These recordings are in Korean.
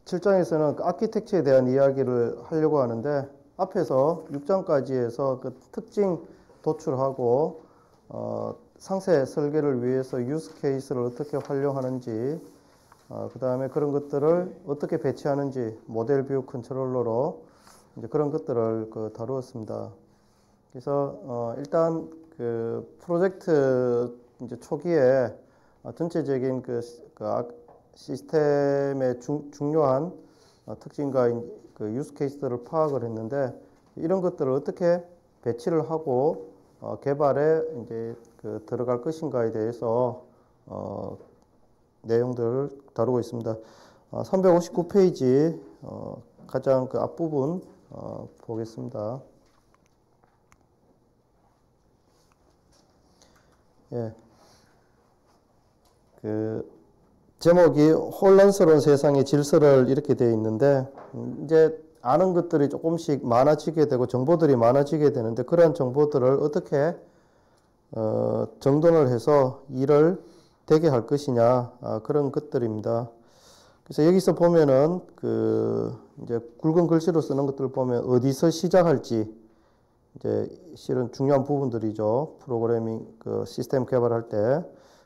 7장에서는 그 아키텍처에 대한 이야기를 하려고 하는데 앞에서 6장까지 해서 그 특징 도출하고 상세 설계를 위해서 유스 케이스를 어떻게 활용하는지 그 다음에 그런 것들을 어떻게 배치하는지 모델 뷰 컨트롤러로 이제 그런 것들을 다루었습니다. 그래서 일단 그 프로젝트 이제 초기에 전체적인 시스템의 중요한 특징과 그 유스 케이스들을 파악을 했는데 이런 것들을 어떻게 배치를 하고 개발에 이제 들어갈 것인가에 대해서 내용들을 다루고 있습니다. 359페이지 가장 그 앞부분 보겠습니다. 예. 제목이 혼란스러운 세상의 질서를 이렇게 되어 있는데, 이제 아는 것들이 조금씩 많아지게 되고 정보들이 많아지게 되는데, 그러한 정보들을 어떻게 정돈을 해서 일을 되게 할 것이냐, 그런 것들입니다. 그래서 여기서 보면은 이제 굵은 글씨로 쓰는 것들을 보면 어디서 시작할지, 이제 실은 중요한 부분들이죠. 프로그래밍 시스템 개발할 때.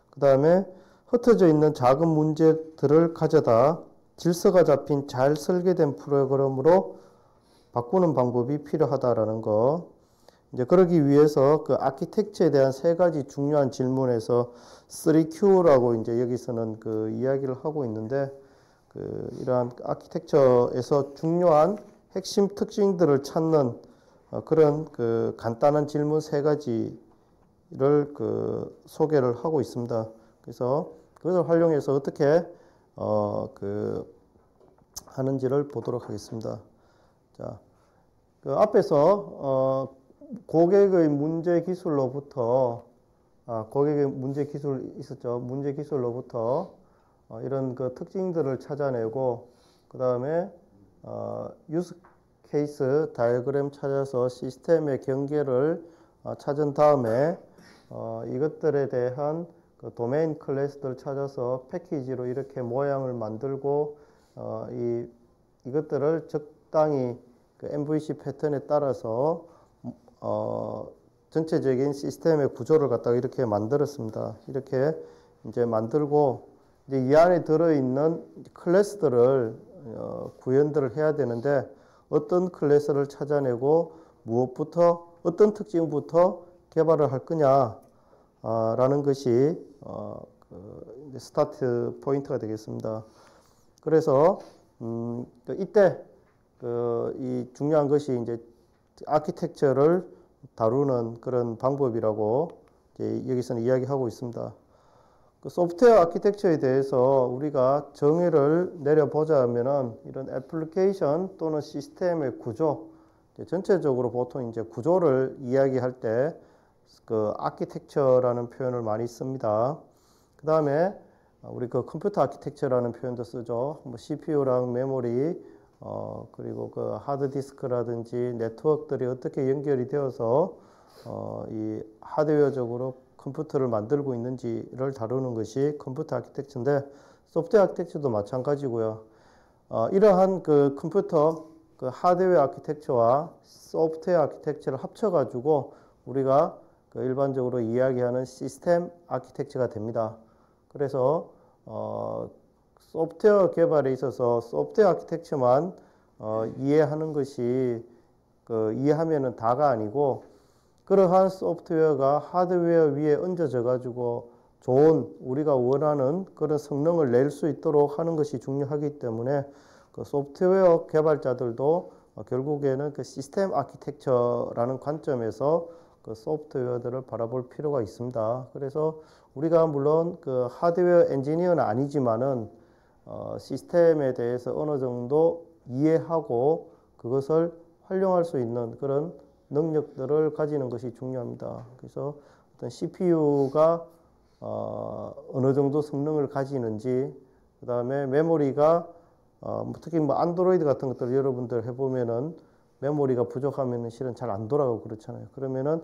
그 다음에 흩어져 있는 작은 문제들을 가져다 질서가 잡힌 잘 설계된 프로그램으로 바꾸는 방법이 필요하다라는 거. 이제 그러기 위해서 그 아키텍처에 대한 세 가지 중요한 질문에서 3Q라고 이제 여기서는 이야기를 하고 있는데, 이러한 아키텍처에서 중요한 핵심 특징들을 찾는 그런 간단한 질문 세 가지를 소개를 하고 있습니다. 그래서 그것을 활용해서 어떻게 하는지를 보도록 하겠습니다. 자, 앞에서 고객의 문제 기술로부터 고객의 문제 기술 있었죠. 문제 기술로부터 이런 특징들을 찾아내고 그 다음에 유스 케이스 다이어그램 찾아서 시스템의 경계를 찾은 다음에 이것들에 대한 도메인 클래스들 찾아서 패키지로 이렇게 모양을 만들고 이것들을 적당히 MVC 패턴에 따라서 전체적인 시스템의 구조를 갖다가 이렇게 만들었습니다. 이렇게 이제 만들고 이제 이 안에 들어있는 클래스들을 구현들을 해야 되는데 어떤 클래스를 찾아내고 무엇부터 어떤 특징부터 개발을 할 거냐 라는 것이 스타트 포인트가 되겠습니다. 그래서 이때 이 중요한 것이 이제 아키텍처를 다루는 그런 방법이라고 이제 여기서는 이야기하고 있습니다. 소프트웨어 아키텍처에 대해서 우리가 정의를 내려보자면은 이런 애플리케이션 또는 시스템의 구조, 전체적으로 보통 이제 구조를 이야기할 때 아키텍처라는 표현을 많이 씁니다. 그 다음에 우리 컴퓨터 아키텍처라는 표현도 쓰죠. 뭐 CPU랑 메모리, 그리고 하드디스크라든지 네트워크들이 어떻게 연결이 되어서 이 하드웨어적으로 컴퓨터를 만들고 있는지를 다루는 것이 컴퓨터 아키텍처인데, 소프트웨어 아키텍처도 마찬가지고요. 이러한 컴퓨터 하드웨어 아키텍처와 소프트웨어 아키텍처를 합쳐가지고 우리가 일반적으로 이야기하는 시스템 아키텍처가 됩니다. 그래서 소프트웨어 개발에 있어서 소프트웨어 아키텍처만 이해하는 것이 이해하면은 다가 아니고, 그러한 소프트웨어가 하드웨어 위에 얹어져 가지고 좋은 우리가 원하는 그런 성능을 낼 수 있도록 하는 것이 중요하기 때문에 소프트웨어 개발자들도 결국에는 시스템 아키텍처라는 관점에서 소프트웨어들을 바라볼 필요가 있습니다. 그래서 우리가 물론 하드웨어 엔지니어는 아니지만은 시스템에 대해서 어느 정도 이해하고 그것을 활용할 수 있는 그런 능력들을 가지는 것이 중요합니다. 그래서 어떤 CPU가 어느 정도 성능을 가지는지, 그 다음에 메모리가 특히 안드로이드 같은 것들 여러분들 해보면은 메모리가 부족하면은 실은 잘 안 돌아가고 그렇잖아요. 그러면은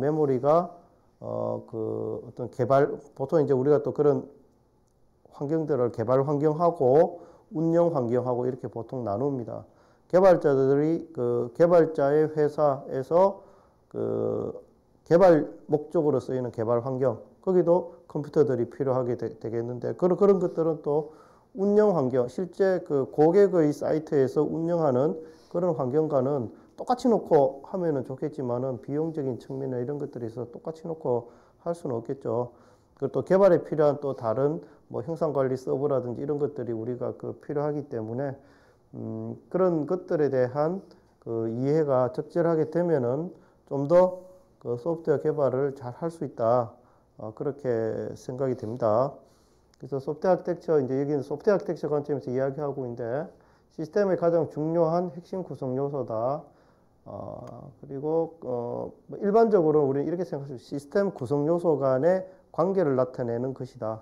메모리가 어떤 개발, 보통 이제 우리가 또 그런 환경들을 개발 환경하고 운영 환경하고 이렇게 보통 나눕니다. 개발자들이 그 개발자의 회사에서 그 개발 목적으로 쓰이는 개발 환경, 거기도 컴퓨터들이 필요하게 되겠는데 그런 것들은 또 운영 환경, 실제 그 고객의 사이트에서 운영하는 그런 환경과는 똑같이 놓고 하면은 좋겠지만은 비용적인 측면이나 이런 것들이 있어서 똑같이 놓고 할 수는 없겠죠. 그리고 또 개발에 필요한 또 다른 뭐 형상관리 서버라든지 이런 것들이 우리가 그 필요하기 때문에 그런 것들에 대한 그 이해가 적절하게 되면은 좀 더 그 소프트웨어 개발을 잘 할 수 있다. 그렇게 생각이 됩니다. 그래서 소프트웨어 아키텍처, 이제 여기는 소프트웨어 아키텍처 관점에서 이야기하고 있는데 시스템의 가장 중요한 핵심 구성 요소다. 그리고 뭐 일반적으로 우리는 이렇게 생각하죠. 시스템 구성 요소 간의 관계를 나타내는 것이다.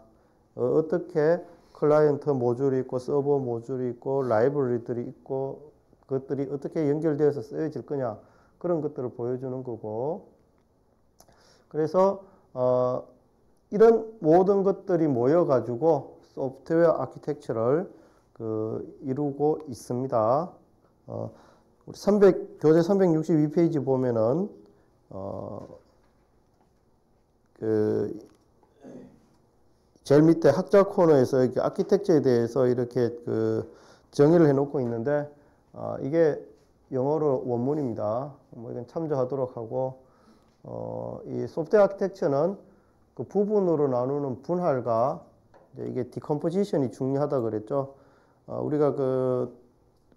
어떻게 클라이언트 모듈이 있고 서버 모듈이 있고 라이브러리들이 있고 그것들이 어떻게 연결되어서 쓰여질 거냐 그런 것들을 보여주는 거고 그래서 이런 모든 것들이 모여가지고 소프트웨어 아키텍처를 이루고 있습니다. 우리 교재 362페이지 보면은 제일 밑에 학자 코너에서 이렇게 아키텍처에 대해서 이렇게 정의를 해놓고 있는데 이게 영어로 원문입니다. 뭐 이건 참조하도록 하고 이 소프트웨어 아키텍처는 그 부분으로 나누는 분할과 이제 이게 디컴포지션이 중요하다 그랬죠. 우리가 그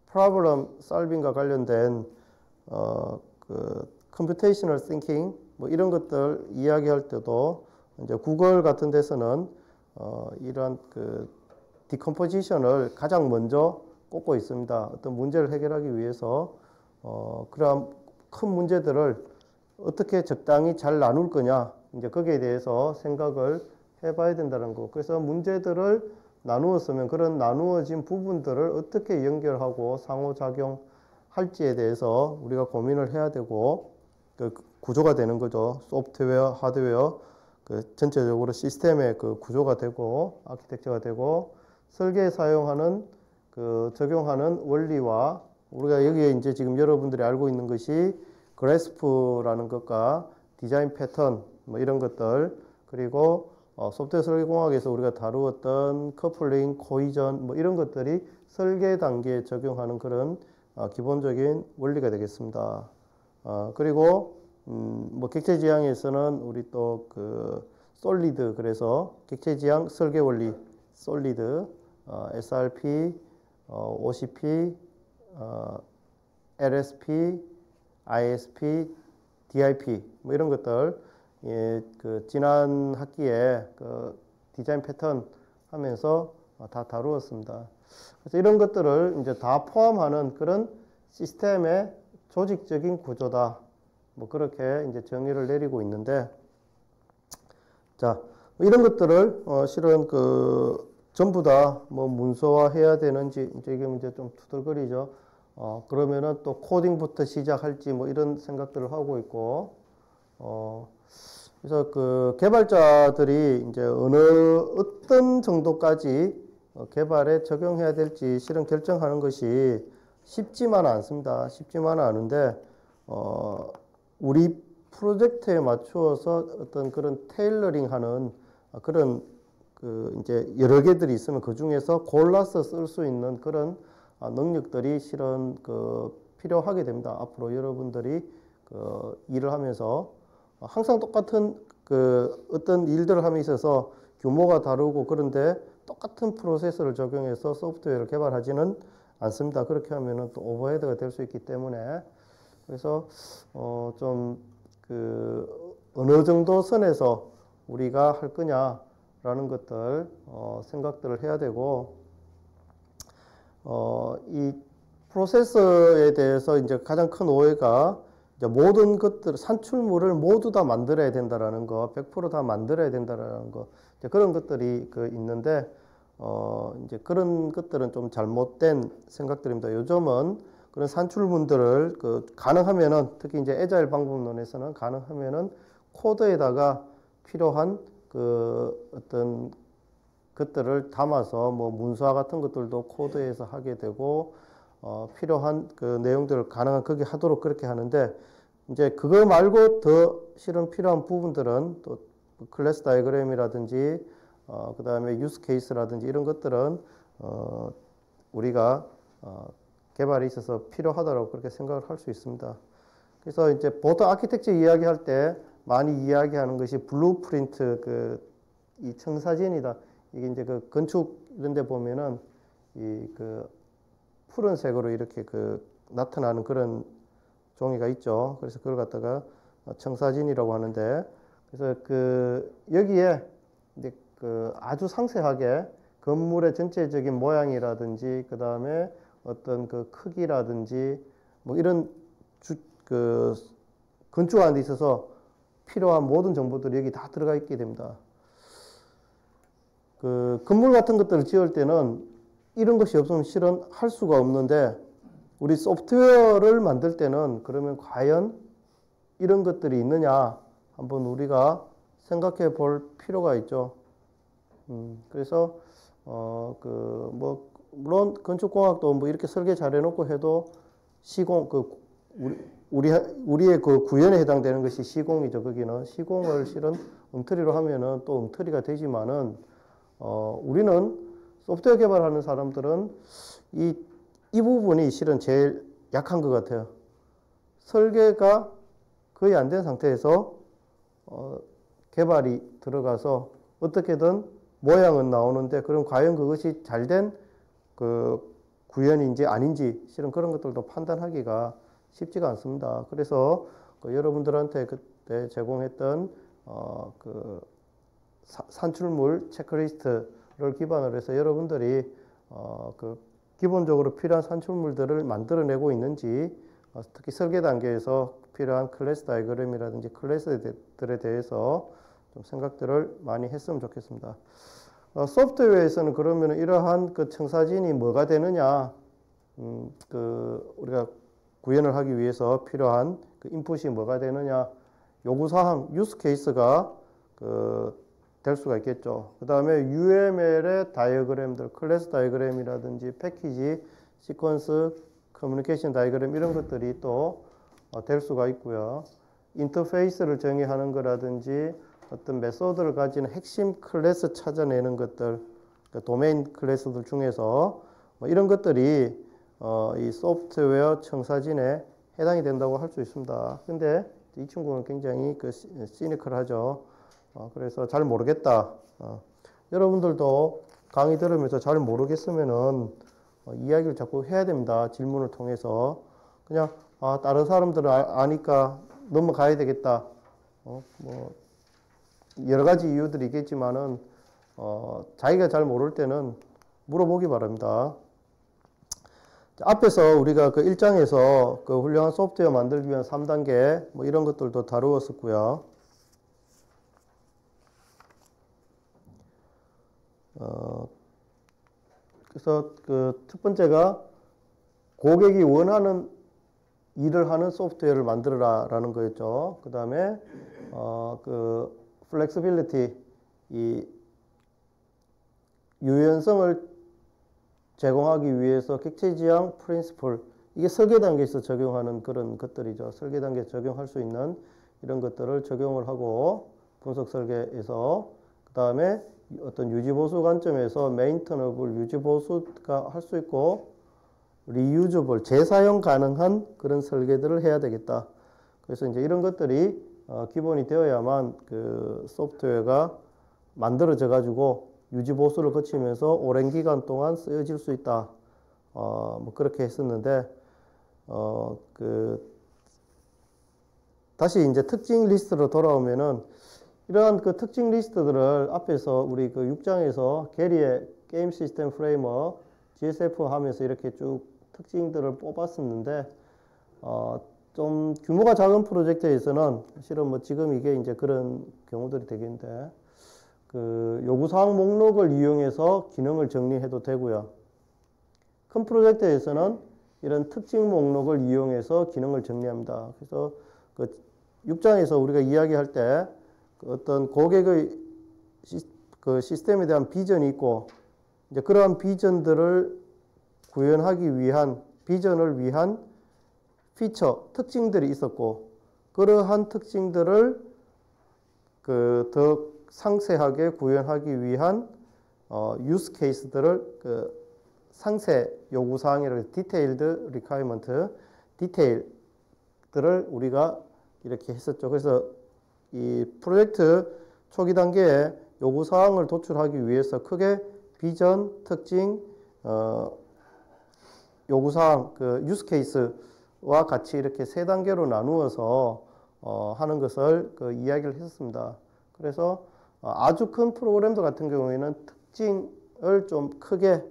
프로블럼 솔빙과 관련된 그 컴퓨테이셔널 띵킹 뭐 이런 것들 이야기할 때도 이제 구글 같은 데서는 이러한 그 디컴포지션을 가장 먼저 꼽고 있습니다. 어떤 문제를 해결하기 위해서 그러한 큰 문제들을 어떻게 적당히 잘 나눌 거냐 이제 거기에 대해서 생각을 해봐야 된다는 거. 그래서 문제들을 나누었으면 그런 나누어진 부분들을 어떻게 연결하고 상호작용할지에 대해서 우리가 고민을 해야 되고 그 구조가 되는 거죠. 소프트웨어, 하드웨어 전체적으로 시스템의 그 구조가 되고 아키텍처가 되고 설계에 사용하는 적용하는 원리와 우리가 여기에 이제 지금 여러분들이 알고 있는 것이 그래스프라는 것과 디자인 패턴 뭐 이런 것들 그리고 소프트웨어 설계공학에서 우리가 다루었던 커플링, 코이전 뭐 이런 것들이 설계 단계에 적용하는 그런 기본적인 원리가 되겠습니다. 그리고 뭐 객체지향에서는 우리 또 솔리드 그래서 객체지향 설계 원리 솔리드 SRP, OCP, LSP, ISP, DIP 뭐 이런 것들 지난 학기에 디자인 패턴 하면서 다 다루었습니다. 그래서 이런 것들을 이제 다 포함하는 그런 시스템의 조직적인 구조다. 뭐 그렇게 이제 정의를 내리고 있는데, 자 이런 것들을 실은 전부 다 뭐 문서화해야 되는지 이제 이게 이제 좀 투덜거리죠. 그러면은 또 코딩부터 시작할지 뭐 이런 생각들을 하고 있고, 그래서 개발자들이 이제 어떤 정도까지 개발에 적용해야 될지 실은 결정하는 것이 쉽지만은 않습니다. 쉽지만은 않은데, 우리 프로젝트에 맞추어서 어떤 그런 테일러링 하는 그런 이제 여러 개들이 있으면 그 중에서 골라서 쓸 수 있는 그런 능력들이 실은 필요하게 됩니다. 앞으로 여러분들이 일을 하면서 항상 똑같은 어떤 일들을 함에 있어서 규모가 다르고 그런데 똑같은 프로세스를 적용해서 소프트웨어를 개발하지는 않습니다. 그렇게 하면은 또 오버헤드가 될 수 있기 때문에 그래서 좀 어느 정도 선에서 우리가 할 거냐라는 것들 생각들을 해야 되고 이 프로세서에 대해서 이제 가장 큰 오해가 이제 모든 것들 산출물을 모두 다 만들어야 된다라는 거, 100% 다 만들어야 된다라는 거, 이제 그런 것들이 있는데 이제 그런 것들은 좀 잘못된 생각들입니다. 요즘은 그런 산출물들을 가능하면은 특히 이제 애자일 방법론에서는 가능하면은 코드에다가 필요한 어떤 것들을 담아서 뭐 문서화 같은 것들도 코드에서 하게 되고 필요한 그 내용들을 가능한 거기 하도록 그렇게 하는데 이제 그거 말고 더 실은 필요한 부분들은 또 클래스 다이어그램이라든지 그 다음에 유스 케이스라든지 이런 것들은 우리가 개발에 있어서 필요하다고 그렇게 생각을 할 수 있습니다. 그래서 이제 보통 아키텍처 이야기할 때 많이 이야기하는 것이 블루프린트 이 청사진이다. 이게 이제 그 건축 이런 데 보면은 이 그 푸른색으로 이렇게 나타나는 그런 종이가 있죠. 그래서 그걸 갖다가 청사진이라고 하는데 그래서 여기에 이제 아주 상세하게 건물의 전체적인 모양이라든지 그 다음에 어떤 그 크기라든지 뭐 이런 건축하는 데 있어서 필요한 모든 정보들이 여기 다 들어가 있게 됩니다. 건물 같은 것들을 지을 때는 이런 것이 없으면 실은 할 수가 없는데 우리 소프트웨어를 만들 때는 그러면 과연 이런 것들이 있느냐 한번 우리가 생각해 볼 필요가 있죠. 그래서 물론 건축공학도 뭐 이렇게 설계 잘 해놓고 해도 시공 우리의 그 구현에 해당되는 것이 시공이죠. 거기는 시공을 실은 엉터리로 하면은 또 엉터리가 되지만은 우리는 소프트웨어 개발하는 사람들은 이 부분이 실은 제일 약한 것 같아요. 설계가 거의 안 된 상태에서 개발이 들어가서 어떻게든 모양은 나오는데 그럼 과연 그것이 잘된 구현인지 아닌지 실은 그런 것들도 판단하기가 쉽지가 않습니다. 그래서 여러분들한테 그때 제공했던 산출물 체크리스트를 기반으로 해서 여러분들이 기본적으로 필요한 산출물들을 만들어내고 있는지 특히 설계 단계에서 필요한 클래스 다이어그램이라든지 클래스들에 대해서 좀 생각들을 많이 했으면 좋겠습니다. 소프트웨어에서는 그러면 이러한 청사진이 뭐가 되느냐, 우리가 구현을 하기 위해서 필요한 인풋이 뭐가 되느냐, 요구사항, 유스 케이스가 될 수가 있겠죠. 그 다음에 UML의 다이어그램들, 클래스 다이어그램이라든지 패키지, 시퀀스, 커뮤니케이션 다이어그램 이런 것들이 또 될 수가 있고요. 인터페이스를 정의하는 거라든지 어떤 메소드를 가진 핵심 클래스 찾아내는 것들, 도메인 클래스들 중에서 이런 것들이 이 소프트웨어 청사진에 해당이 된다고 할 수 있습니다. 근데 이 친구는 굉장히 시니컬하죠. 그래서 잘 모르겠다. 여러분들도 강의 들으면서 잘 모르겠으면은 이야기를 자꾸 해야 됩니다. 질문을 통해서. 그냥 다른 사람들은 아니까 넘어가야 되겠다. 여러 가지 이유들이 있겠지만은 자기가 잘 모를 때는 물어보기 바랍니다. 앞에서 우리가 1장에서 훌륭한 소프트웨어 만들기 위한 3단계 뭐 이런 것들도 다루었었고요. 그래서 첫 번째가 고객이 원하는 일을 하는 소프트웨어를 만들어라 라는 거였죠. 그 다음에 flexibility, 이 유연성을 제공하기 위해서 객체지향 프린시플, 이게 설계 단계에서 적용하는 그런 것들이죠. 설계 단계에서 적용할 수 있는 이런 것들을 적용을 하고 분석 설계에서 그 다음에 어떤 유지보수 관점에서 메인터너블 유지보수가 할 수 있고 리유저블 재사용 가능한 그런 설계들을 해야 되겠다. 그래서 이제 이런 것들이 기본이 되어야만 소프트웨어가 만들어져 가지고 유지보수를 거치면서 오랜 기간 동안 쓰여질 수 있다. 뭐 그렇게 했었는데 다시 이제 특징 리스트로 돌아오면은 이러한 특징 리스트들을 앞에서 우리 6장에서 게리의 게임 시스템 프레임워크 GSF 하면서 이렇게 쭉 특징들을 뽑았었는데 좀 규모가 작은 프로젝트에서는 실은 뭐 지금 이게 이제 그런 경우들이 되겠는데 요구사항 목록을 이용해서 기능을 정리해도 되고요. 큰 프로젝트에서는 이런 특징 목록을 이용해서 기능을 정리합니다. 그래서 6장에서 우리가 이야기할 때 어떤 고객의 그 시스템에 대한 비전이 있고 이제 그러한 비전들을 구현하기 위한 비전을 위한 피처 특징들이 있었고 그러한 특징들을 그 더 상세하게 구현하기 위한 유스 케이스들을 그 상세 요구 사항이라고 디테일드 리ኳ이먼트 디테일들을 우리가 이렇게 했었죠. 그래서 이 프로젝트 초기 단계에 요구 사항을 도출하기 위해서 크게 비전, 특징, 요구 사항, 그 유스 케이스와 같이 이렇게 세 단계로 나누어서 하는 것을 그 이야기를 했었습니다. 그래서 아주 큰 프로그램들 같은 경우에는 특징을 좀 크게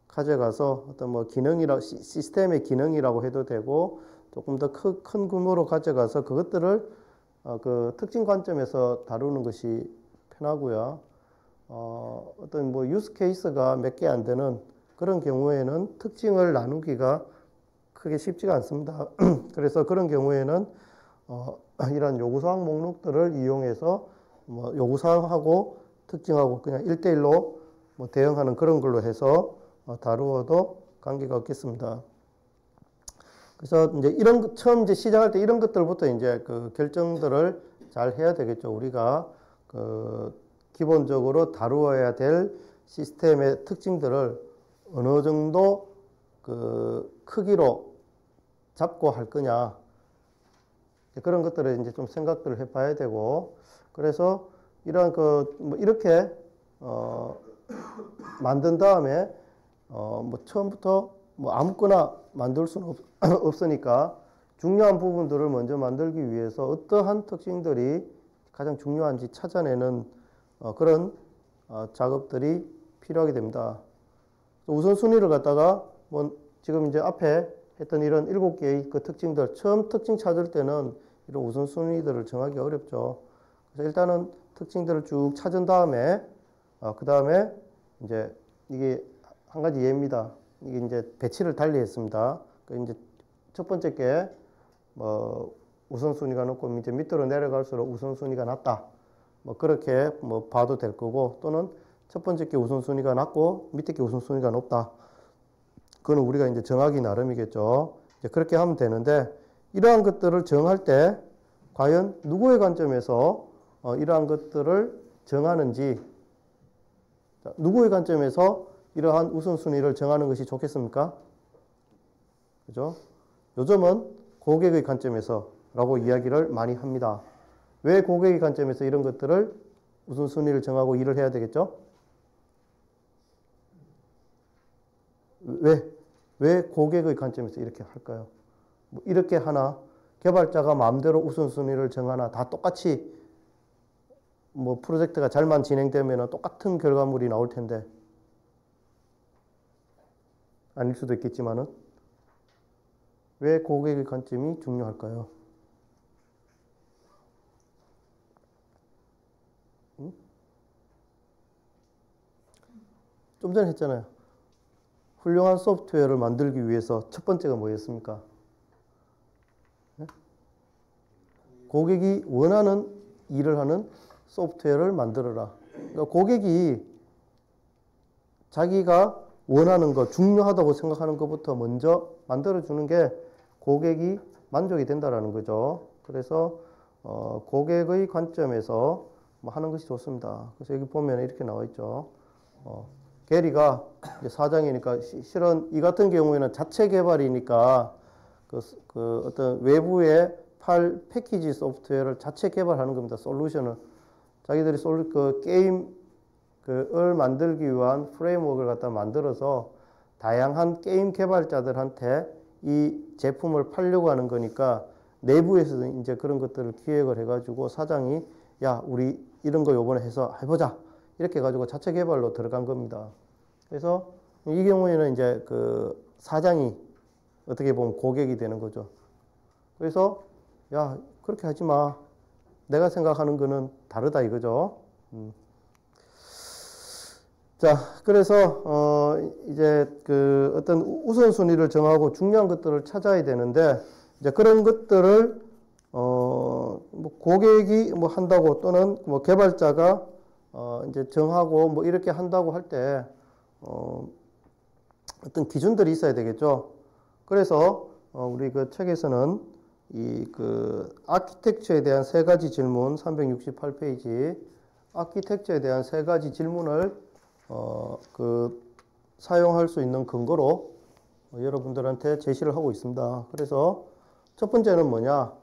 가져가서 어떤 뭐 시스템의 기능이라고 해도 되고 조금 더 큰 규모로 가져가서 그것들을 그 특징 관점에서 다루는 것이 편하고요. 어떤 뭐 유스 케이스가 몇 개 안 되는 그런 경우에는 특징을 나누기가 크게 쉽지가 않습니다. 그래서 그런 경우에는 이런 요구사항 목록들을 이용해서 뭐 요구사항하고 특징하고 그냥 1대1로 뭐 대응하는 그런 걸로 해서 다루어도 관계가 없겠습니다. 그래서 이제 처음 이제 시작할 때 이런 것들부터 이제 그 결정들을 잘 해야 되겠죠. 우리가 그 기본적으로 다루어야 될 시스템의 특징들을 어느 정도 그 크기로 잡고 할 거냐. 그런 것들을 이제 좀 생각들을 해 봐야 되고, 그래서 이러한 뭐 이렇게, 만든 다음에, 뭐 처음부터 뭐 아무거나 만들 수는 없으니까 중요한 부분들을 먼저 만들기 위해서 어떠한 특징들이 가장 중요한지 찾아내는 그런 작업들이 필요하게 됩니다. 우선순위를 갖다가 뭐 지금 이제 앞에 했던 이런 7개의 그 특징들, 처음 특징 찾을 때는 이런 우선순위들을 정하기 어렵죠. 그래서 일단은 특징들을 쭉 찾은 다음에 그 다음에 이제 이게 한 가지 예입니다. 이게 이제 배치를 달리 했습니다. 이제 첫 번째 게 뭐 우선순위가 높고 이제 밑으로 내려갈수록 우선순위가 낮다. 뭐 그렇게 뭐 봐도 될 거고, 또는 첫 번째 게 우선순위가 낮고 밑에 게 우선순위가 높다. 그거는 우리가 이제 정하기 나름이겠죠. 이제 그렇게 하면 되는데, 이러한 것들을 정할 때 과연 누구의 관점에서 이러한 것들을 정하는지, 누구의 관점에서 이러한 우선순위를 정하는 것이 좋겠습니까? 그죠? 요즘은 고객의 관점에서라고 이야기를 많이 합니다. 왜 고객의 관점에서 이런 것들을 우선순위를 정하고 일을 해야 되겠죠? 왜 고객의 관점에서 이렇게 할까요? 뭐 이렇게 하나, 개발자가 마음대로 우선순위를 정하나, 다 똑같이 뭐 프로젝트가 잘만 진행되면 똑같은 결과물이 나올 텐데, 아닐 수도 있겠지만은, 왜 고객의 관점이 중요할까요? 좀 전에 했잖아요. 훌륭한 소프트웨어를 만들기 위해서 첫 번째가 뭐였습니까? 네? 고객이 원하는 일을 하는 소프트웨어를 만들어라. 그러니까 고객이 자기가 원하는 것, 중요하다고 생각하는 것부터 먼저 만들어주는 게 고객이 만족이 된다라는 거죠. 그래서 고객의 관점에서 뭐 하는 것이 좋습니다. 그래서 여기 보면 이렇게 나와 있죠. 게리가 이제 사장이니까 실은 이 같은 경우에는 자체 개발이니까 그 어떤 외부의 패키지 소프트웨어를 자체 개발하는 겁니다. 솔루션을. 자기들이 그 게임을 만들기 위한 프레임워크를 갖다 만들어서 다양한 게임 개발자들한테 이 제품을 팔려고 하는 거니까 내부에서도 이제 그런 것들을 기획을 해가지고 사장이 야, 우리 이런 거 요번에 해서 해보자. 이렇게 해가지고 자체 개발로 들어간 겁니다. 그래서 이 경우에는 이제 그 사장이 어떻게 보면 고객이 되는 거죠. 그래서 야, 그렇게 하지 마. 내가 생각하는 거는 다르다 이거죠. 자, 그래서 이제 그 어떤 우선순위를 정하고 중요한 것들을 찾아야 되는데, 이제 그런 것들을 뭐 고객이 뭐 한다고, 또는 뭐 개발자가 이제 정하고 뭐 이렇게 한다고 할 때, 어떤 기준들이 있어야 되겠죠. 그래서, 우리 그 책에서는 이 그 아키텍처에 대한 세 가지 질문, 368페이지, 아키텍처에 대한 세 가지 질문을, 사용할 수 있는 근거로 여러분들한테 제시를 하고 있습니다. 그래서 첫 번째는 뭐냐?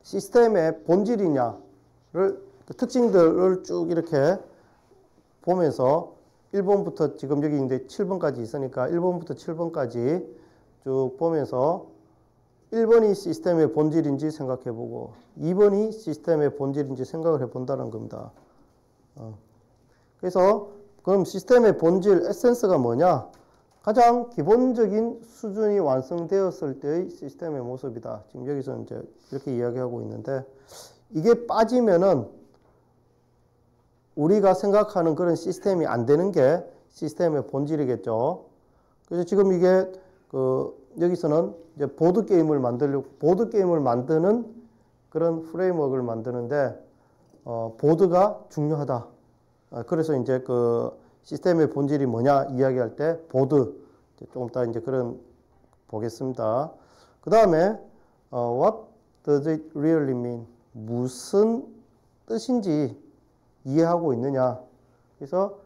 시스템의 본질이냐를, 그 특징들을 쭉 이렇게 보면서 1번부터 지금 여기 이제 7번까지 있으니까 1번부터 7번까지 쭉 보면서 1번이 시스템의 본질인지 생각해보고 2번이 시스템의 본질인지 생각을 해본다는 겁니다. 그래서 그럼 시스템의 본질, 에센스가 뭐냐? 가장 기본적인 수준이 완성되었을 때의 시스템의 모습이다. 지금 여기서 이제 이렇게 이야기하고 있는데, 이게 빠지면은 우리가 생각하는 그런 시스템이 안 되는 게 시스템의 본질이겠죠. 그래서 지금 이게 여기서는 이제 보드게임을 만드는 그런 프레임워크를 만드는데, 보드가 중요하다. 그래서 이제 그 시스템의 본질이 뭐냐 이야기할 때 보드, 조금 이따 이제 그런 보겠습니다. 그 다음에 what does it really mean? 무슨 뜻인지 이해하고 있느냐. 그래서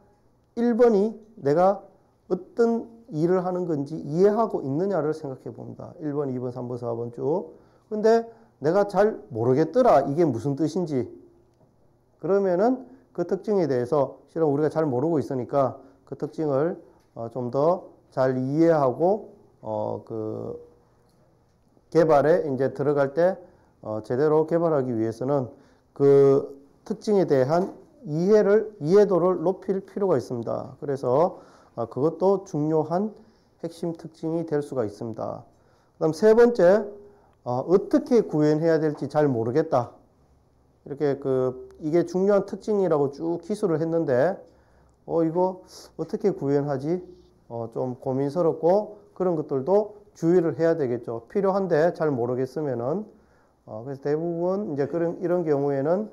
1번이 내가 어떤 일을 하는 건지 이해하고 있느냐를 생각해 봅니다. 1번, 2번, 3번, 4번 쭉. 근데 내가 잘 모르겠더라. 이게 무슨 뜻인지. 그러면은 그 특징에 대해서 실은 우리가 잘 모르고 있으니까 그 특징을 좀 더 잘 이해하고 그 개발에 이제 들어갈 때 제대로 개발하기 위해서는 그 특징에 대한 이해도를 높일 필요가 있습니다. 그래서 그것도 중요한 핵심 특징이 될 수가 있습니다. 그다음 세 번째, 어떻게 구현해야 될지 잘 모르겠다. 이렇게 이게 중요한 특징이라고 쭉 기술을 했는데, 이거 어떻게 구현하지? 좀 고민스럽고 그런 것들도 주의를 해야 되겠죠. 필요한데 잘 모르겠으면은. 그래서 대부분 이제 이런 경우에는,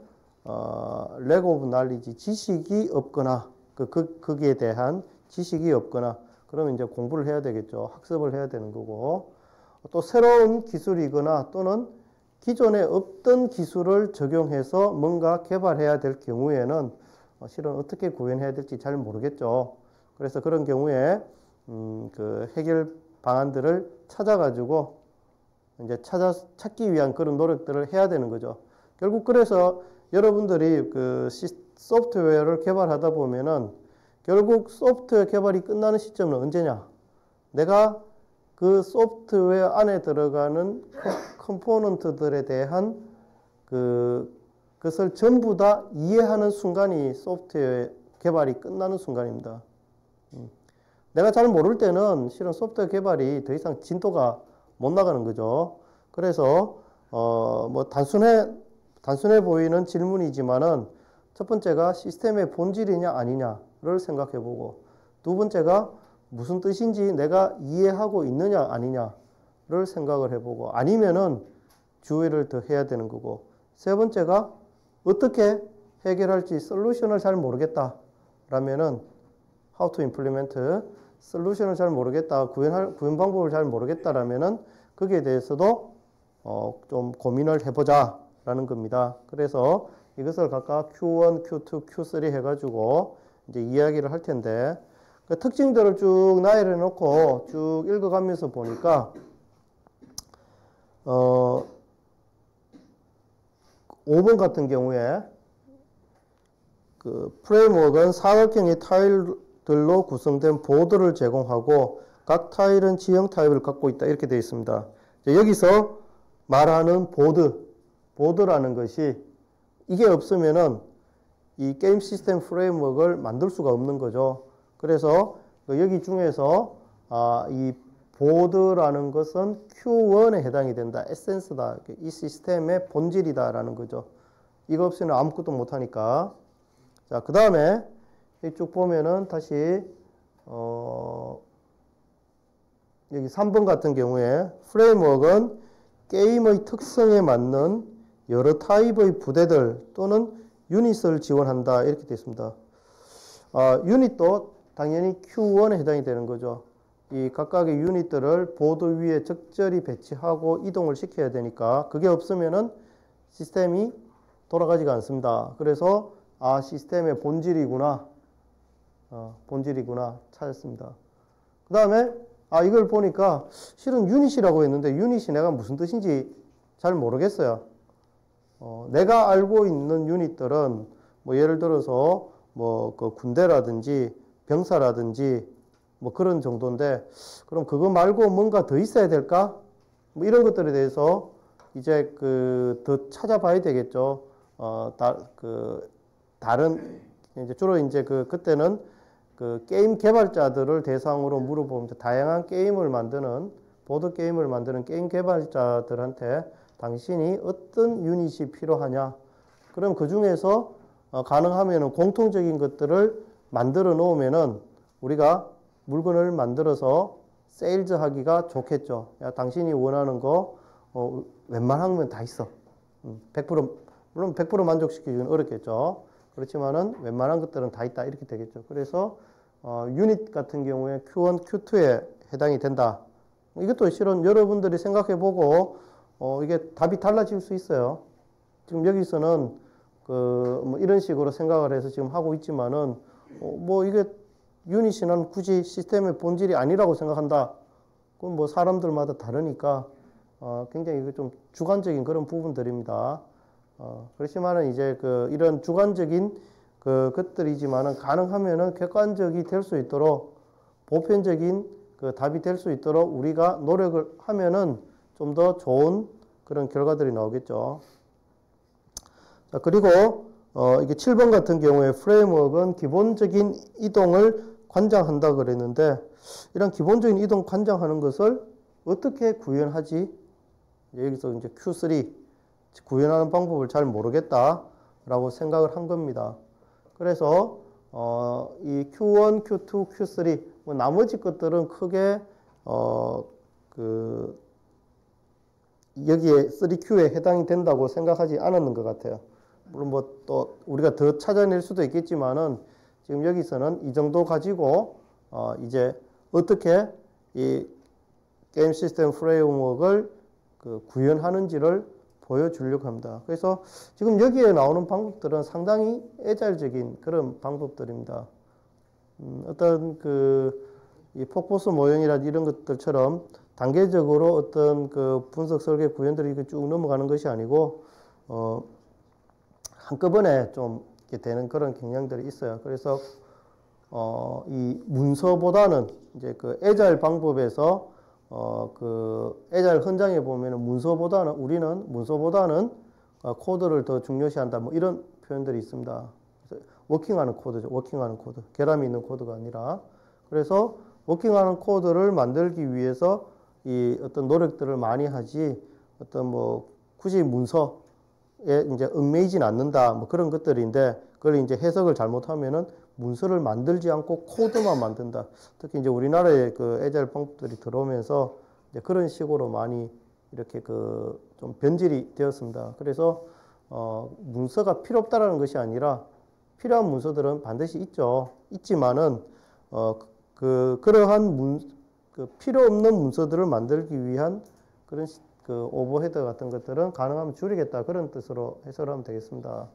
lack of knowledge, 지식이 없거나, 거기에 대한 지식이 없거나, 그러면 이제 공부를 해야 되겠죠. 학습을 해야 되는 거고. 또 새로운 기술이거나 또는 기존에 없던 기술을 적용해서 뭔가 개발해야 될 경우에는 실은 어떻게 구현해야 될지 잘 모르겠죠. 그래서 그런 경우에 그 해결 방안들을 찾아가지고 이제 찾기 위한 그런 노력들을 해야 되는 거죠. 결국 그래서 여러분들이 소프트웨어를 개발하다 보면은 결국 소프트웨어 개발이 끝나는 시점은 언제냐? 내가 그 소프트웨어 안에 들어가는 컴포넌트들에 대한 그것을 전부 다 이해하는 순간이 소프트웨어 개발이 끝나는 순간입니다. 내가 잘 모를 때는 실은 소프트웨어 개발이 더 이상 진도가 못 나가는 거죠. 그래서 뭐 단순해 보이는 질문이지만은 첫 번째가 시스템의 본질이냐 아니냐를 생각해보고, 두 번째가 무슨 뜻인지 내가 이해하고 있느냐 아니냐를 생각을 해보고, 아니면은 주의를 더 해야 되는 거고, 세 번째가 어떻게 해결할지 솔루션을 잘 모르겠다 라면은 how to implement, 솔루션을 잘 모르겠다, 구현 방법을 잘 모르겠다 라면은 거기에 대해서도 좀 고민을 해보자 라는 겁니다. 그래서 이것을 각각 Q1, Q2, Q3 해가지고 이제 이야기를 할 텐데, 그 특징들을 쭉 나열해 놓고 쭉 읽어가면서 보니까 5번 같은 경우에 그 프레임워크는 사각형의 타일들로 구성된 보드를 제공하고 각 타일은 지형 타입을 갖고 있다, 이렇게 되어 있습니다. 여기서 말하는 보드라는 것이, 이게 없으면은 이 게임 시스템 프레임워크를 만들 수가 없는 거죠. 그래서 여기 중에서 이 보드라는 것은 Q1에 해당이 된다. 에센스다. 이 시스템의 본질이다 라는 거죠. 이거 없이는 아무것도 못하니까. 자, 그 다음에 쭉 보면은 다시 여기 3번 같은 경우에 프레임워크는 게임의 특성에 맞는 여러 타입의 부대들 또는 유닛을 지원한다 이렇게 되어 있습니다. 유닛도 당연히 Q1에 해당이 되는 거죠. 이 각각의 유닛들을 보드 위에 적절히 배치하고 이동을 시켜야 되니까 그게 없으면은 시스템이 돌아가지가 않습니다. 그래서 시스템의 본질이구나 찾았습니다. 그 다음에 이걸 보니까 실은 유닛이라고 했는데 유닛이 내가 무슨 뜻인지 잘 모르겠어요. 내가 알고 있는 유닛들은 뭐 예를 들어서 뭐 그 군대라든지 병사라든지 뭐 그런 정도인데 그럼 그거 말고 뭔가 더 있어야 될까? 뭐 이런 것들에 대해서 이제 더 찾아봐야 되겠죠. 다른 이제 주로 이제 그때는 게임 개발자들을 대상으로 물어보면 다양한 게임을 만드는 보드 게임을 만드는 게임 개발자들한테 당신이 어떤 유닛이 필요하냐? 그럼 그 중에서 가능하면은 공통적인 것들을 만들어 놓으면은 우리가 물건을 만들어서 세일즈 하기가 좋겠죠. 야, 당신이 원하는 거 웬만하면 다 있어. 100% 물론 100% 만족시키기는 어렵겠죠. 그렇지만은 웬만한 것들은 다 있다 이렇게 되겠죠. 그래서 유닛 같은 경우에 Q1, Q2에 해당이 된다. 이것도 실은 여러분들이 생각해보고 이게 답이 달라질 수 있어요. 지금 여기서는 뭐 이런 식으로 생각을 해서 지금 하고 있지만은 뭐 이게 유닛이 굳이 시스템의 본질이 아니라고 생각한다. 그건 뭐 사람들마다 다르니까 굉장히 이거 좀 주관적인 그런 부분들입니다. 그렇지만은 이제 이런 주관적인 것들이지만은 가능하면은 객관적이 될 수 있도록 보편적인 답이 될 수 있도록 우리가 노력을 하면은 좀 더 좋은 그런 결과들이 나오겠죠. 자, 그리고 이게 7번 같은 경우에 프레임워크는 기본적인 이동을 관장한다 그랬는데 이런 기본적인 이동 관장하는 것을 어떻게 구현하지? 여기서 이제 Q3 구현하는 방법을 잘 모르겠다라고 생각을 한 겁니다. 그래서 이 Q1, Q2, Q3 뭐 나머지 것들은 크게 여기에 3Q에 해당이 된다고 생각하지 않았는 것 같아요. 물론 뭐 또 우리가 더 찾아낼 수도 있겠지만은 지금 여기서는 이 정도 가지고 이제 어떻게 이 게임 시스템 프레임워크를 구현하는지를 보여주려고 합니다. 그래서 지금 여기에 나오는 방법들은 상당히 애잘적인 그런 방법들입니다. 어떤 이 폭포수 모형이라든지 이런 것들처럼 단계적으로 어떤 분석 설계 구현들이 쭉 넘어가는 것이 아니고 한꺼번에 좀 이렇게 되는 그런 경향들이 있어요. 그래서 이 문서보다는 이제 애잘 방법에서 애잘 현장에 보면은 우리는 문서보다는 코드를 더 중요시한다. 뭐 이런 표현들이 있습니다. 그래서 워킹하는 코드죠. 워킹하는 코드. 결함이 있는 코드가 아니라. 그래서 워킹하는 코드를 만들기 위해서 이 어떤 노력들을 많이 하지 어떤 뭐 굳이 문서에 이제 얽매이진 않는다. 뭐 그런 것들인데 그걸 이제 해석을 잘못하면은 문서를 만들지 않고 코드만 만든다. 특히 이제 우리나라의 애잘 방법들이 들어오면서 이제 그런 식으로 많이 이렇게 좀 변질이 되었습니다. 그래서 문서가 필요 없다라는 것이 아니라 필요한 문서들은 반드시 있죠. 있지만은 그러한 필요 없는 문서들을 만들기 위한 그런 오버헤드 같은 것들은 가능하면 줄이겠다. 그런 뜻으로 해석을 하면 되겠습니다.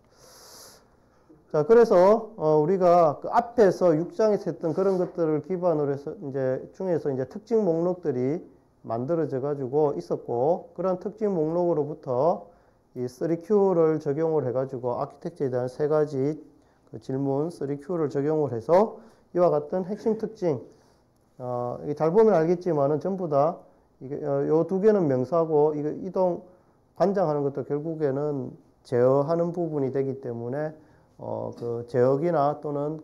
자, 그래서 우리가 앞에서 6장에서 했던 그런 것들을 기반으로 해서 중에서 이제 특징 목록들이 만들어져 가지고 있었고 그런 특징 목록으로부터 이 3Q를 적용을 해 가지고 아키텍처에 대한 세 가지 질문 3Q를 적용을 해서 이와 같은 핵심 특징 이게 잘 보면 알겠지만은 전부 다 요 두 개는 명사고 이거 이동 관장하는 것도 결국에는 제어하는 부분이 되기 때문에 제어기나 또는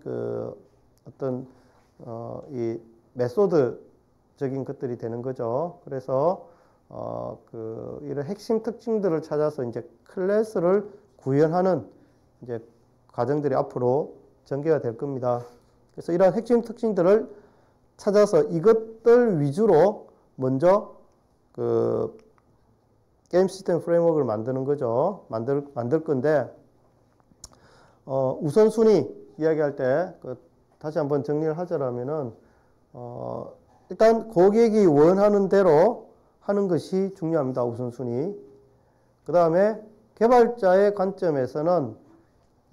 어떤 이 메소드적인 것들이 되는 거죠. 그래서 이런 핵심 특징들을 찾아서 이제 클래스를 구현하는 이제 과정들이 앞으로 전개가 될 겁니다. 그래서 이런 핵심 특징들을 찾아서 이것들 위주로 먼저 게임 시스템 프레임워크를 만드는 거죠. 만들 건데 우선순위 이야기할 때 다시 한번 정리를 하자면은 일단 고객이 원하는 대로 하는 것이 중요합니다. 우선순위. 그 다음에 개발자의 관점에서는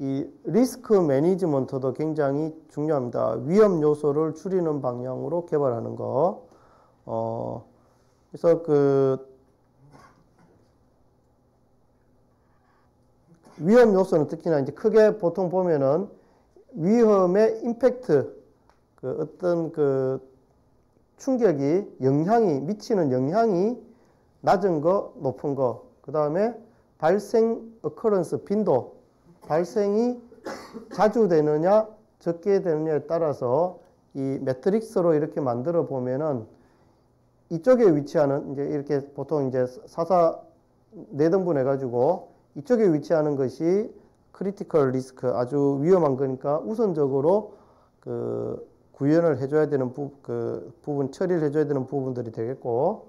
이 리스크 매니지먼트도 굉장히 중요합니다. 위험 요소를 줄이는 방향으로 개발하는 거. 그래서 위험 요소는 특히나 이제 크게 보통 보면은 위험의 임팩트, 어떤 충격이, 미치는 영향이 낮은 거, 높은 거. 그 다음에 발생 occurrence, 빈도. 발생이 자주 되느냐, 적게 되느냐에 따라서 이 매트릭스로 이렇게 만들어 보면은 이쪽에 위치하는, 이제 이렇게 보통 이제 네 등분 해가지고 이쪽에 위치하는 것이 크리티컬 리스크, 아주 위험한 거니까 우선적으로 구현을 해줘야 되는 부분, 처리를 해줘야 되는 부분들이 되겠고,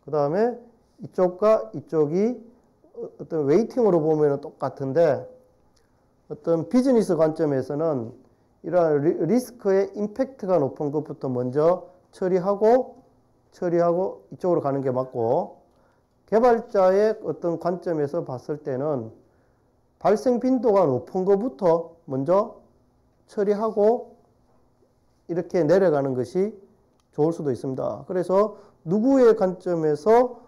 그 다음에 이쪽과 이쪽이 어떤 웨이팅으로 보면 똑같은데, 어떤 비즈니스 관점에서는 이러한 리스크의 임팩트가 높은 것부터 먼저 처리하고 이쪽으로 가는 게 맞고, 개발자의 어떤 관점에서 봤을 때는 발생 빈도가 높은 것부터 먼저 처리하고 이렇게 내려가는 것이 좋을 수도 있습니다. 그래서 누구의 관점에서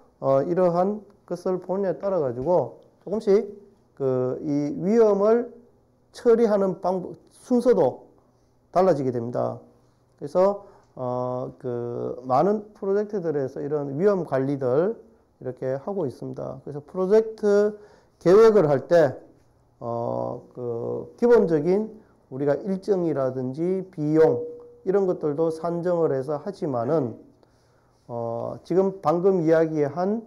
이러한 것을 보느냐에 따라 가지고 조금씩 이 위험을 처리하는 방법, 순서도 달라지게 됩니다. 그래서 많은 프로젝트들에서 이런 위험 관리들 이렇게 하고 있습니다. 그래서 프로젝트 계획을 할 때 기본적인 우리가 일정이라든지 비용 이런 것들도 산정을 해서 하지만은 지금 방금 이야기한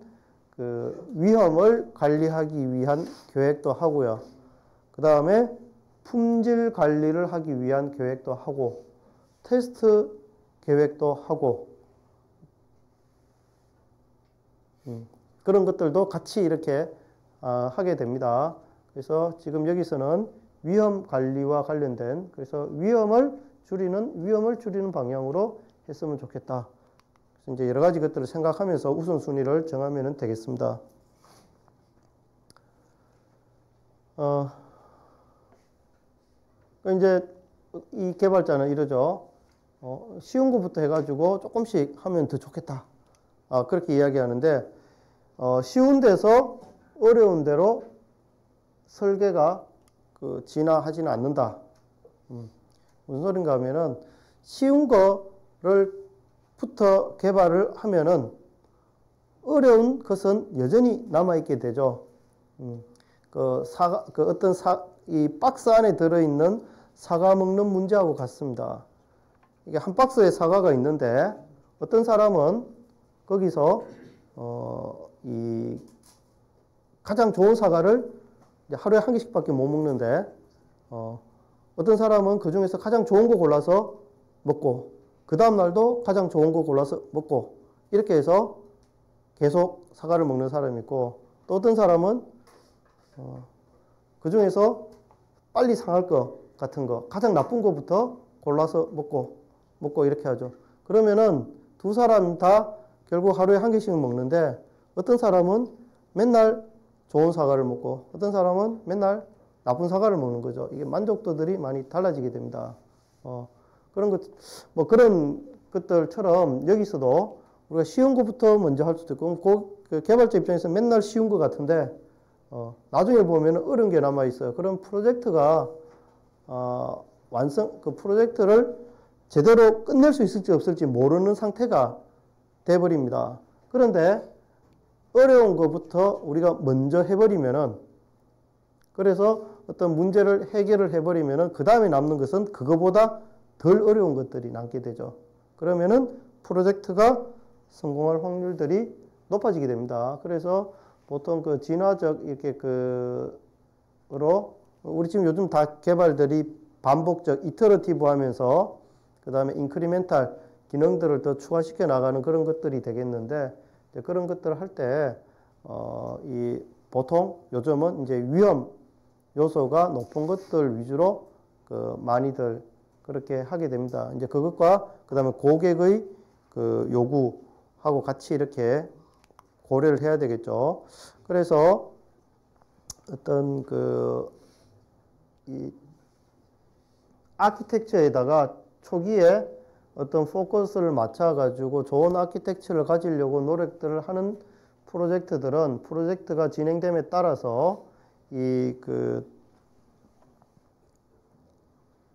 위험을 관리하기 위한 계획도 하고요. 그 다음에 품질 관리를 하기 위한 계획도 하고, 테스트 계획도 하고, 그런 것들도 같이 이렇게 하게 됩니다. 그래서 지금 여기서는 위험 관리와 관련된, 그래서 위험을 줄이는 방향으로 했으면 좋겠다. 그래서 이제 여러 가지 것들을 생각하면서 우선순위를 정하면 되겠습니다. 이제 이 개발자는 이러죠. 쉬운 것부터 해가지고 조금씩 하면 더 좋겠다. 그렇게 이야기하는데, 쉬운 데서 어려운 데로 설계가 진화하지는 않는다. 무슨 소린가 하면은 쉬운 거를부터 개발을 하면은 어려운 것은 여전히 남아있게 되죠. 이 박스 안에 들어있는 사과 먹는 문제하고 같습니다. 이게 한 박스에 사과가 있는데 어떤 사람은 거기서 이 가장 좋은 사과를 하루에 한 개씩밖에 못 먹는데 어떤 사람은 그 중에서 가장 좋은 거 골라서 먹고 그 다음 날도 가장 좋은 거 골라서 먹고 이렇게 해서 계속 사과를 먹는 사람이 있고, 또 어떤 사람은 그 중에서 빨리 상할 것 같은 거 가장 나쁜 거부터 골라서 먹고 이렇게 하죠. 그러면은 두 사람 다 결국 하루에 한 개씩은 먹는데 어떤 사람은 맨날 좋은 사과를 먹고 어떤 사람은 맨날 나쁜 사과를 먹는 거죠. 이게 만족도들이 많이 달라지게 됩니다. 그런 것들처럼 여기서도 우리가 쉬운 것부터 먼저 할 수도 있고, 그 개발자 입장에서 맨날 쉬운 것 같은데 나중에 보면 어려운 게 남아 있어요. 그럼 프로젝트가 그 프로젝트를 제대로 끝낼 수 있을지 없을지 모르는 상태가 돼버립니다. 그런데 어려운 것부터 우리가 먼저 해버리면은, 그래서 어떤 문제를 해결을 해버리면은 그 다음에 남는 것은 그거보다 덜 어려운 것들이 남게 되죠. 그러면은 프로젝트가 성공할 확률들이 높아지게 됩니다. 그래서 보통 진화적 이렇게 우리 지금 요즘 다 개발들이 반복적 이터러티브 하면서 그 다음에 인크리멘탈 기능들을 더 추가시켜 나가는 그런 것들이 되겠는데, 그런 것들을 할 때 보통 요즘은 이제 위험 요소가 높은 것들 위주로 그 많이들 그렇게 하게 됩니다. 이제 그것과 그다음에 고객의 그 요구하고 같이 이렇게 고려를 해야 되겠죠. 그래서 어떤 이 아키텍처에다가 초기에 어떤 포커스를 맞춰가지고 좋은 아키텍처를 가지려고 노력들을 하는 프로젝트들은 프로젝트가 진행됨에 따라서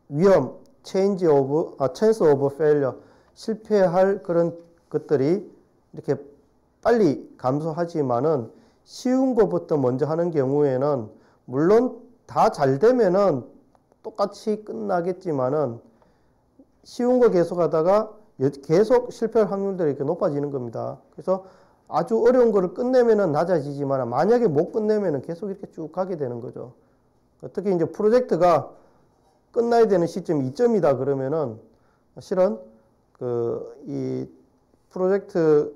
위험, chance of failure, 실패할 그런 것들이 이렇게 빨리 감소하지만은 쉬운 것부터 먼저 하는 경우에는 물론 다 잘 되면은 똑같이 끝나겠지만은 쉬운 거 계속 하다가 계속 실패할 확률들이 이렇게 높아지는 겁니다. 그래서 아주 어려운 거를 끝내면은 낮아지지만 만약에 못 끝내면은 계속 이렇게 쭉 가게 되는 거죠. 특히 이제 프로젝트가 끝나야 되는 시점이 이점이다 그러면은 실은 이 프로젝트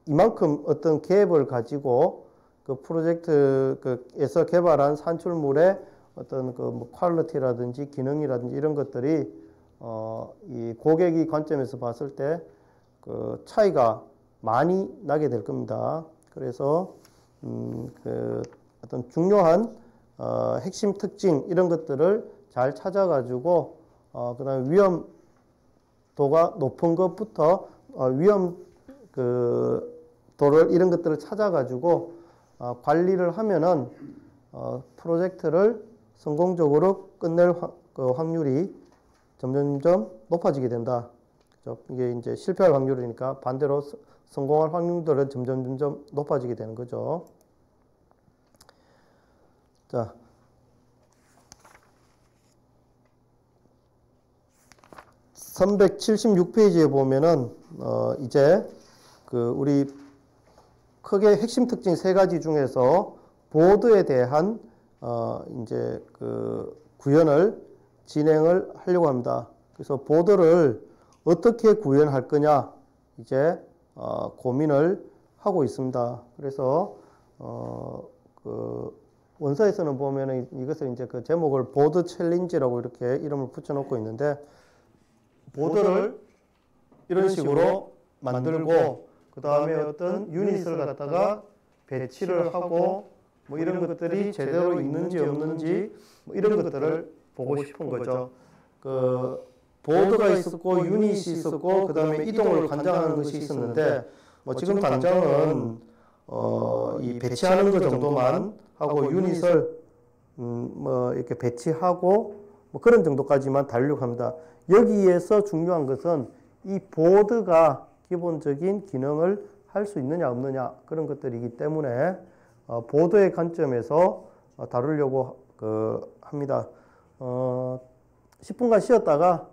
이만큼 어떤 갭을 가지고 그 프로젝트에서 개발한 산출물의 어떤 뭐 퀄리티라든지 기능이라든지 이런 것들이 이 고객이 관점에서 봤을 때 그 차이가 많이 나게 될 겁니다. 그래서 어떤 중요한 핵심 특징 이런 것들을 잘 찾아가지고 그다음에 위험도가 높은 것부터 도를 이런 것들을 찾아가지고 관리를 하면은 프로젝트를 성공적으로 끝낼 확률이 점점점 높아지게 된다. 그렇죠? 이게 이제 실패할 확률이니까 반대로 성공할 확률들은 점점 높아지게 되는 거죠. 자, (376페이지에) 보면은 이제 우리 크게 핵심 특징 3가지 중에서 보드에 대한 이제 구현을 진행을 하려고 합니다. 그래서 보드를 어떻게 구현할 거냐 이제 고민을 하고 있습니다. 그래서 원서에서는 보면은 이것을 이제 그 제목을 보드 챌린지라고 이렇게 이름을 붙여놓고 있는데 보드를 이런 식으로 만들고 그 다음에 어떤 유닛을 갖다가 배치를 하고 뭐 이런 것들이 제대로 있는지 없는지 뭐 이런 것들을 보고 싶은 거죠. 보드가 있었고 유닛이 있었고 그 다음에 이동을 관장하는 것이 있었는데 뭐 지금 당장은 이 배치하는 것 정도만 하고 유닛을 뭐 이렇게 배치하고 뭐 그런 정도까지만 다루려고 합니다. 여기에서 중요한 것은 이 보드가 기본적인 기능을 할 수 있느냐 없느냐 그런 것들이기 때문에 보드의 관점에서 다루려고 합니다. 10분간 쉬었다가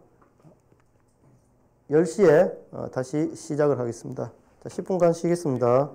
10시에 다시 시작을 하겠습니다. 자, 10분간 쉬겠습니다.